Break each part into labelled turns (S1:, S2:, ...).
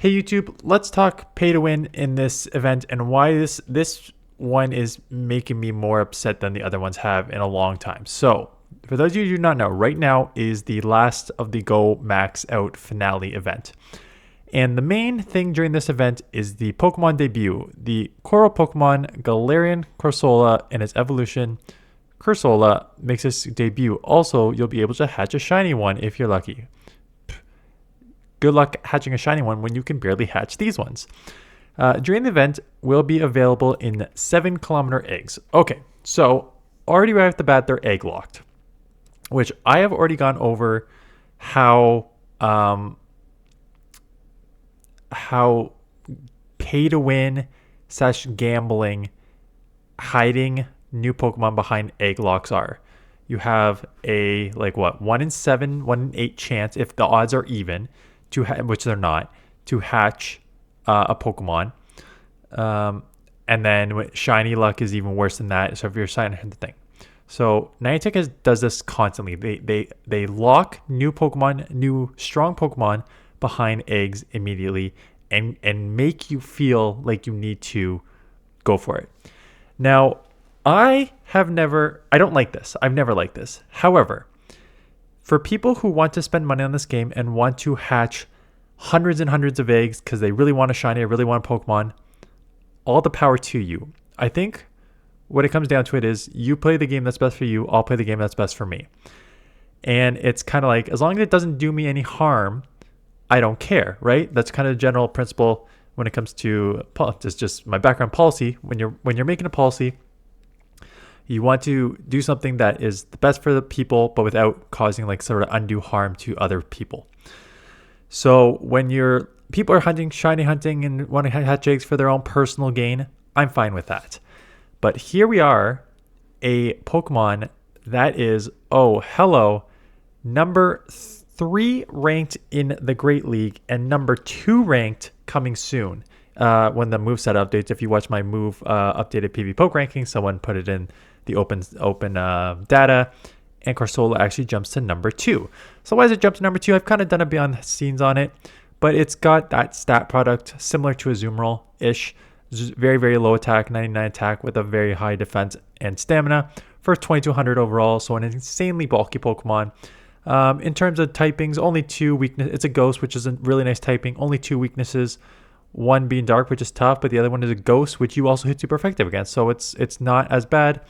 S1: Hey YouTube, let's talk pay to win in this event and why this one is making me more upset than the other ones have in a long time. So, for those of you who do not know, right now is the last of the Go Max Out finale event. And the main thing during this event is the Pokemon debut. The Coral Pokemon Galarian CORSOLA and its evolution CORSOLA makes its debut. Also, you'll be able to hatch a shiny one if you're lucky. Good luck hatching a shiny one when you can barely hatch these ones. During the event, will be available in 7-kilometer eggs. Okay, so already right off the bat, they're egg locked, which I have already gone over how pay to win / gambling hiding new Pokemon behind egg locks are. You have a 1 in 7, 1 in 8 chance if the odds are even to which they're not, to hatch a Pokemon. And then shiny luck is even worse than that. So if you're signing the thing. So Niantic does this constantly. They lock new Pokemon, new strong Pokemon behind eggs immediately and make you feel like you need to go for it. Now, I don't like this. I've never liked this. However, for people who want to spend money on this game and want to hatch hundreds and hundreds of eggs because they really want a shiny, really want a Pokemon, all the power to you. I think what it comes down to it is you play the game that's best for you, I'll play the game that's best for me. And it's kind of like, as long as it doesn't do me any harm, I don't care, right? That's kind of the general principle when it comes to just my background policy. When you're making a policy, you want to do something that is the best for the people, but without causing sort of undue harm to other people. So when people are shiny hunting and want to hatch eggs for their own personal gain, I'm fine with that. But here we are, a Pokemon that is, number 3 ranked in the Great League and number 2 ranked coming soon. When the moveset updates, if you watch my move updated PV Poke ranking, someone put it in the open data, and CORSOLA actually jumps to number 2. So why does it jump to number 2? I've kind of done a behind the scenes on it, but it's got that stat product similar to a Azumarill-ish. Very, very low attack, 99 attack with a very high defense and stamina for 2200 overall. So an insanely bulky Pokemon. In terms of typings, only 2 weaknesses. It's a ghost, which is a really nice typing. Only 2 weaknesses. One being dark, which is tough, but the other one is a ghost, which you also hit super effective against. So it's not as bad.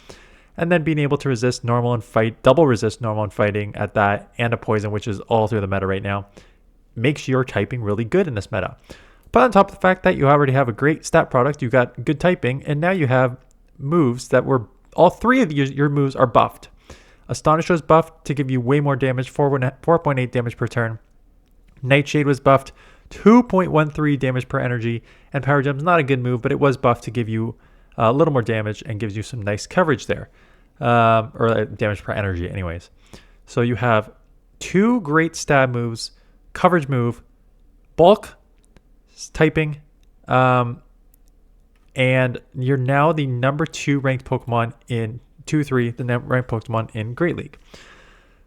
S1: And then being able to resist normal and fight, double resist normal and fighting at that, and a poison, which is all through the meta right now, makes your typing really good in this meta. But on top of the fact that you already have a great stat product, you got good typing, and now you have moves that all 3 of your moves are buffed. Astonish was buffed to give you way more damage, 4.8 damage per turn. Nightshade was buffed, 2.13 damage per energy, and Power Gem's not a good move, but it was buffed to give you a little more damage and gives you some nice coverage there, or damage per energy anyways. So you have 2 great stab moves, coverage move, bulk typing, and you're now the number 2 ranked Pokemon in 2-3, the ranked Pokemon in Great League.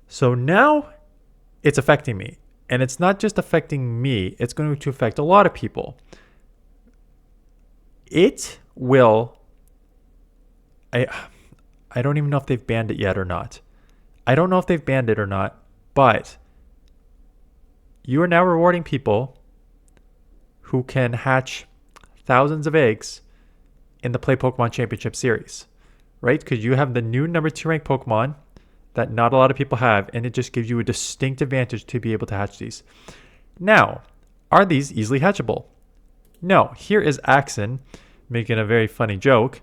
S1: So now it's affecting me. And it's not just affecting me, it's going to affect a lot of people. It will... I don't even know if they've banned it yet or not. I don't know if they've banned it or not, but you are now rewarding people who can hatch thousands of eggs in the Play Pokemon Championship Series, right? Because you have the new number 2 ranked Pokemon that not a lot of people have, and it just gives you a distinct advantage to be able to hatch these. Now, are these easily hatchable? No. Here is Axon making a very funny joke.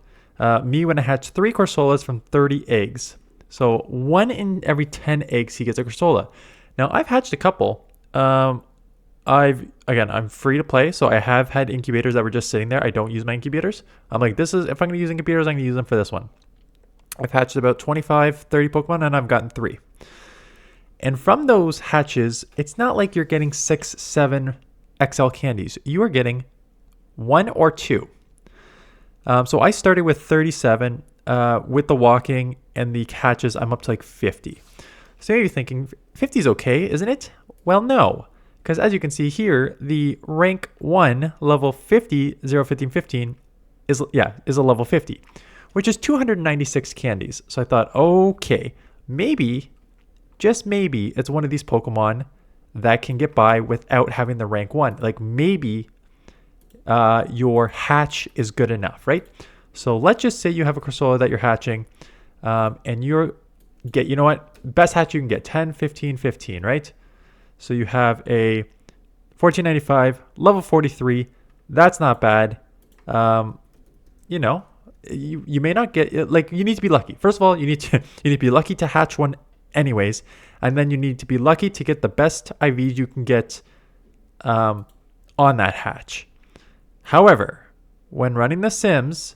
S1: Me when I hatch 3 CORSOLAs from 30 eggs. So 1 in every 10 eggs he gets a CORSOLA. Now I've hatched a couple. I'm free to play, so I have had incubators that were just sitting there. I don't use my incubators. I'm like, if I'm going to use incubators, I'm going to use them for this one. I've hatched about 25, 30 Pokemon, and I've gotten 3. And from those hatches, it's not like you're getting 6, 7 XL candies. You are getting 1 or 2. So I started with 37. With the walking and the hatches, I'm up to 50. So you're thinking, 50 is okay, isn't it? Well, no. Because as you can see here, the rank 1 level 50 01515 is a level 50, which is 296 candies. So I thought, okay, maybe, just maybe, it's one of these Pokemon that can get by without having the rank 1. Like maybe your hatch is good enough, right? So let's just say you have a Corsola that you're hatching, and you know what? Best hatch you can get, 10, 15, 15, right? So you have a 1495, level 43. That's not bad. You know, you may not get, like, you need to be lucky. First of all, you need to be lucky to hatch one anyways, and then you need to be lucky to get the best IVs you can get on that hatch. However, when running the Sims,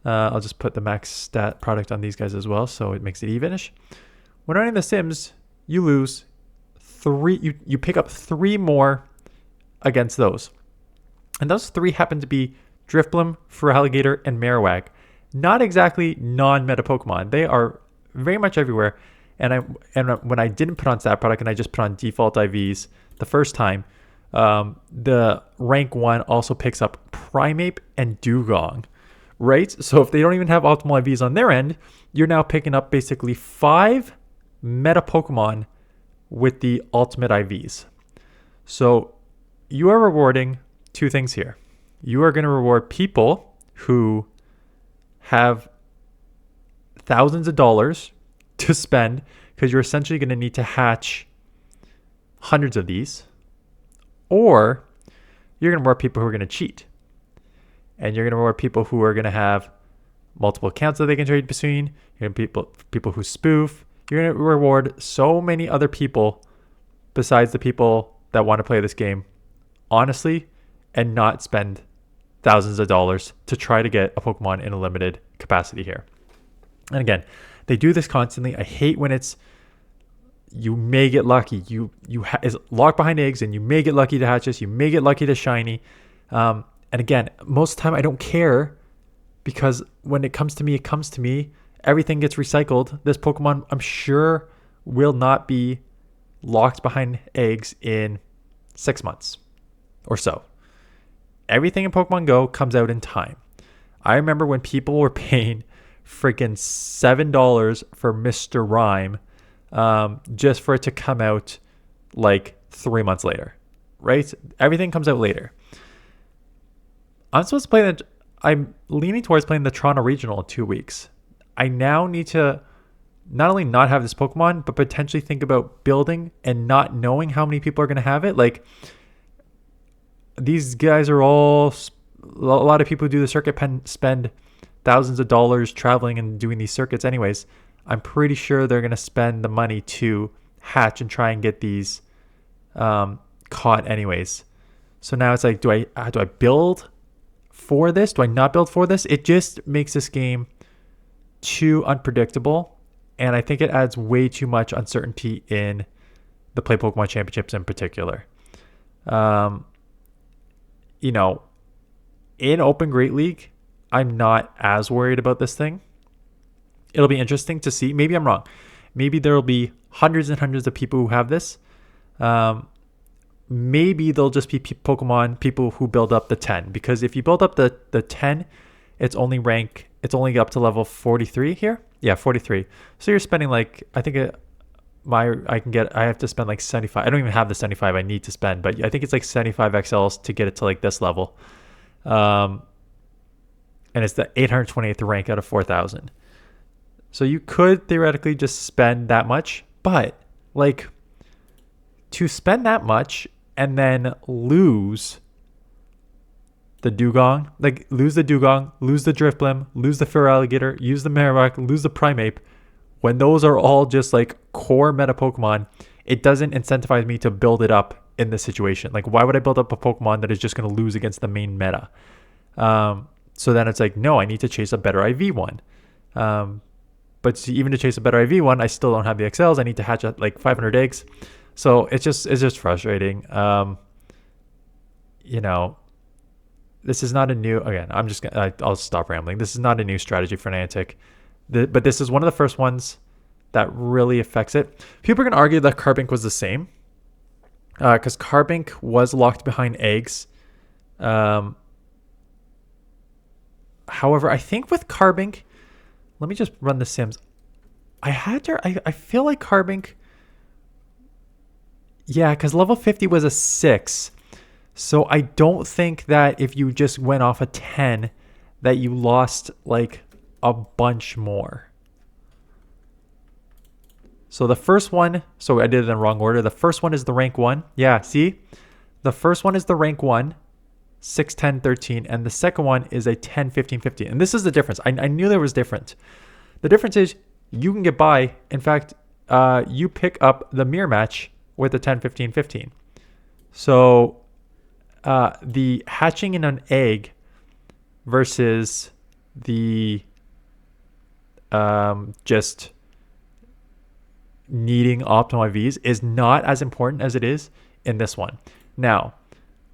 S1: I'll just put the max stat product on these guys as well, so it makes it evenish. When running the Sims, you lose 3. You pick up 3 more against those, and those 3 happen to be Drifblim, Feraligatr, and Marowak. Not exactly non-meta Pokemon. They are very much everywhere. And when I didn't put on stat product and I just put on default IVs the first time, the rank 1 also picks up Primeape and Dugong, right? So if they don't even have optimal IVs on their end, you're now picking up basically 5 meta Pokemon with the ultimate IVs. So you are rewarding 2 things here. You are going to reward people who have thousands of dollars to spend, because you're essentially going to need to hatch hundreds of these, or you're going to reward people who are going to cheat, and you're going to reward people who are going to have multiple accounts that they can trade between. You're going to people who spoof. You're going to reward so many other people besides the people that want to play this game honestly and not spend thousands of dollars to try to get a Pokemon in a limited capacity here. And again, they do this constantly. I hate when it's, you may get lucky. Is locked behind eggs, and you may get lucky to hatch this. You may get lucky to shiny. And again, most of the time I don't care, because when it comes to me, it comes to me. Everything gets recycled. This Pokemon, I'm sure, will not be locked behind eggs in 6 months or so. Everything in Pokemon Go comes out in time. I remember when people were paying freaking $7 for Mr. Rhyme, just for it to come out like 3 months later, right? Everything comes out later. I'm leaning towards playing the Toronto Regional in 2 weeks. I now need to not only not have this Pokemon, but potentially think about building and not knowing how many people are going to have it. Like, these guys are all, a lot of people who do the circuit spend thousands of dollars traveling and doing these circuits anyways. I'm pretty sure they're going to spend the money to hatch and try and get these caught anyways. So now it's like, do I build for this? Do I not build for this? It just makes this game too unpredictable, and I think it adds way too much uncertainty in the Play Pokemon Championships in particular. You know, in Open Great League, I'm not as worried about this thing. It'll be interesting to see. Maybe I'm wrong. Maybe there'll be hundreds and hundreds of people who have this. Maybe there'll just be Pokemon people who build up the 10, because if you build up the 10, it's only up to level 43 here. Yeah, 43. So you're spending like, I think I have to spend like 75. I don't even have the 75 I need to spend, but I think it's like 75 XLs to get it to like this level. And it's the 828th rank out of 4,000. So you could theoretically just spend that much, but like, to spend that much and then lose the Dugong, lose the Drifblim, lose the Feraligatr, use the Marowak, lose the Primeape, when those are all just like core meta Pokemon, it doesn't incentivize me to build it up in this situation. Like, why would I build up a Pokemon that is just going to lose against the main meta? So then it's like, no, I need to chase a better IV one. But even to chase a better IV one, I still don't have the XLs. I need to hatch at like 500 eggs. So it's just frustrating. You know, this is not a new, again, I'll stop rambling. This is not a new strategy for Niantic. But this is one of the first ones that really affects it. People are going to argue that Carbink was the same. because Carbink was locked behind eggs. However, I think with Carbink, let me just run the Sims. I feel like Carbink, yeah, because level 50 was a 6. So I don't think that if you just went off a 10, that you lost like a bunch more. So the first one, so I did it in the wrong order. The first one is the rank 1. Yeah, see? The first one is the rank 1, 6, 10, 13. And the second one is a 10, 15, 15. And this is the difference. I knew there was different. The difference is you can get by. In fact, you pick up the mirror match with the 10, 15, 15. So the hatching in an egg versus the just needing optimal IVs is not as important as it is in this one. Now,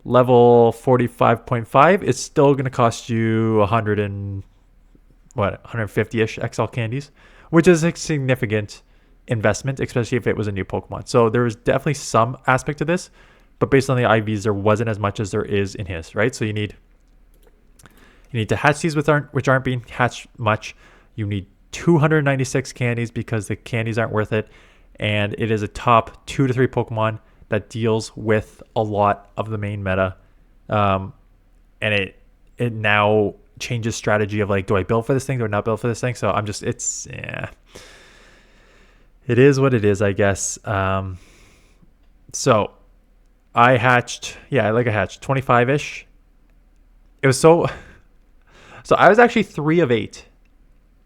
S1: level 45.5 is still going to cost you 150-ish XL candies, which is a significant investment, especially if it was a new Pokemon. So there was definitely some aspect to this, but based on the IVs, there wasn't as much as there is in his, right? So you need to hatch these which aren't being hatched much. You need 296 candies because the candies aren't worth it, and it is a top 2 to 3 Pokemon that deals with a lot of the main meta, and it now changes strategy of like, do I build for this thing, do I not build for this thing? So I'm just, it is what it is, I guess. So I hatched 25-ish. It was so I was actually 3 of 8.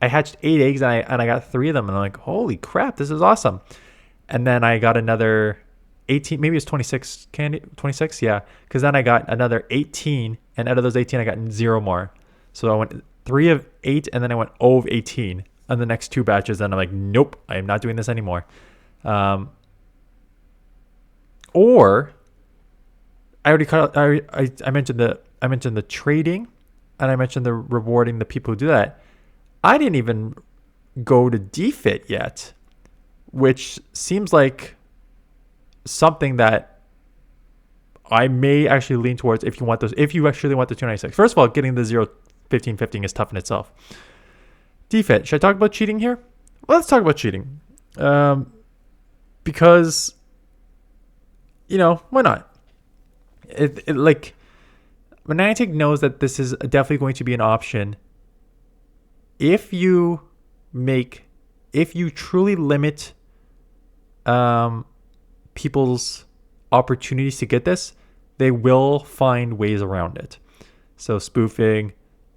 S1: I hatched 8 eggs and I got 3 of them, and I'm like, holy crap, this is awesome. And then I got another 18, maybe it's 26 candy, 26, yeah, because then I got another 18, and out of those 18 I got 0 more. So I went 3 of 8, and then I went 0 of 18 on the next 2 batches, and I'm like, nope, I am not doing this anymore. Or I already I mentioned the trading, and I mentioned the rewarding the people who do that. I didn't even go to defit yet, which seems like something that I may actually lean towards if you actually want the 296. First of all, getting the 0, 15, 15 is tough in itself. Defit. Should I talk about cheating here? Well, let's talk about cheating. Because, why not? Like, Niantic knows that this is definitely going to be an option if you truly limit people's opportunities to get this. They will find ways around it. So spoofing,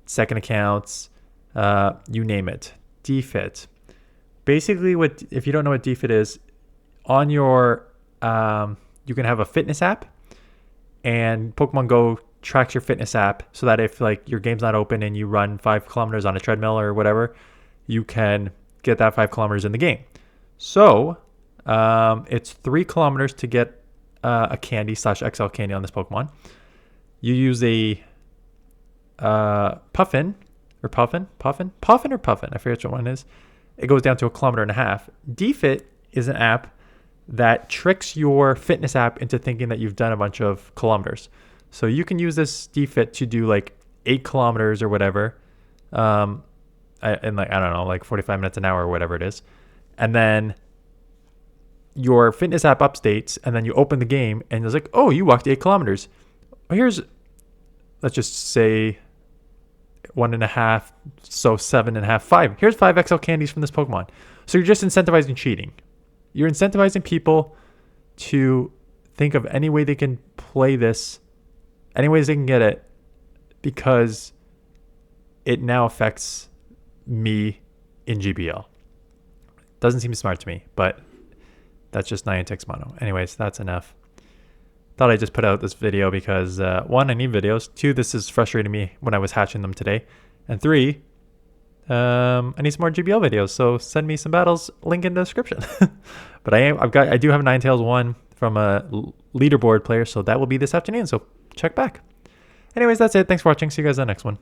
S1: second accounts, you name it. Defit. Basically, if you don't know what defit is, on your you can have a fitness app, and Pokemon Go tracks your fitness app so that if like your game's not open and you run 5 kilometers on a treadmill or whatever, you can get that 5 kilometers in the game. So it's 3 kilometers to get a candy / XL candy on this Pokemon. You use a Puffin. I forget which one it is. It goes down to 1.5 kilometers. Defit is an app that tricks your fitness app into thinking that you've done a bunch of kilometers. So you can use this defit to do like 8 kilometers or whatever, in like, I don't know, like 45 minutes an hour or whatever it is. And then your fitness app updates, and then you open the game and it's like, oh, you walked 8 kilometers. Let's just say 1.5, so 7.5, 5. Here's 5 XL candies from this Pokemon. So you're just incentivizing cheating. You're incentivizing people to think of any way they can play this, any ways they can get it, because it now affects me in GBL. Doesn't seem smart to me, but that's just Niantic's mono. Anyways, that's enough. Thought I'd just put out this video because 1, I need videos. 2, this is frustrating me when I was hatching them today. And 3, I need some more GBL videos, so send me some battles, link in the description. But I do have a Ninetales 1 from a leaderboard player, so that will be this afternoon, so check back. Anyways, that's it. Thanks for watching. See you guys in the next one.